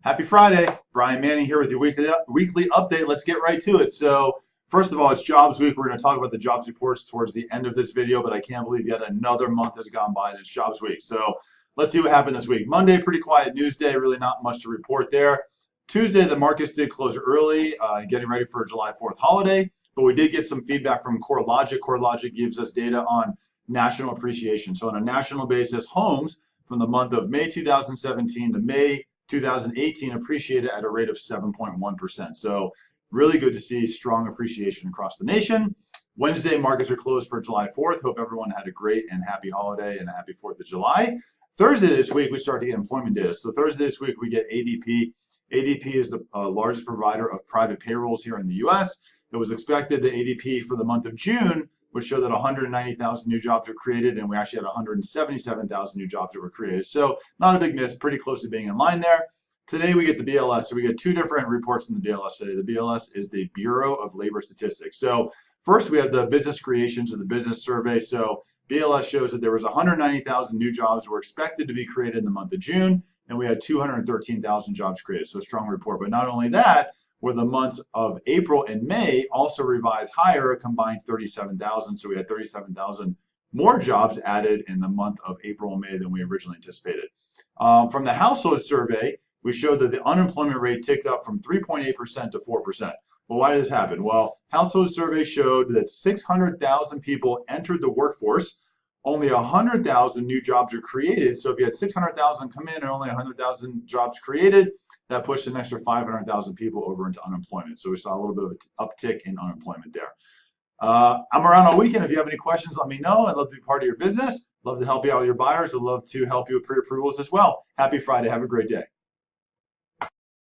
Happy Friday. Brian Manning here with your weekly update. Let's get right to it. So, first of all, it's Jobs Week. We're going to talk about the jobs reports towards the end of this video, but I can't believe yet another month has gone by and it's Jobs Week. So, let's see what happened this week. Monday, pretty quiet news day, really not much to report there. Tuesday, the markets did close early, getting ready for a July 4th holiday, but we did get some feedback from CoreLogic. CoreLogic gives us data on national appreciation. So, on a national basis, homes from the month of May 2017 to May 2018 appreciated at a rate of 7.1%. So really good to see strong appreciation across the nation. Wednesday, markets are closed for July 4th. Hope everyone had a great and happy holiday and a happy 4th of July. Thursday this week, we start to get employment data. So Thursday this week, we get ADP. ADP is the largest provider of private payrolls here in the U.S. It was expected that ADP for the month of June would show that 190,000 new jobs were created, and we actually had 177,000 new jobs that were created. So not a big miss, pretty close to being in line there. Today we get the BLS. So we get two different reports from the BLS today. The BLS is the Bureau of Labor Statistics. So first we have the business creations or the business survey. So BLS shows that there was 190,000 new jobs were expected to be created in the month of June, and we had 213,000 jobs created. So a strong report. But not only that, where the months of April and May also revised higher, a combined 37,000. So we had 37,000 more jobs added in the month of April and May than we originally anticipated. From the household survey, we showed that the unemployment rate ticked up from 3.8% to 4%. Well, why did this happen? Well, household survey showed that 600,000 people entered the workforce. Only 100,000 new jobs are created. So if you had 600,000 come in and only 100,000 jobs created, that pushed an extra 500,000 people over into unemployment. So we saw a little bit of an uptick in unemployment there. I'm around all weekend. If you have any questions, let me know. I'd love to be part of your business. Love to help you out with your buyers. I'd love to help you with pre-approvals as well. Happy Friday. Have a great day.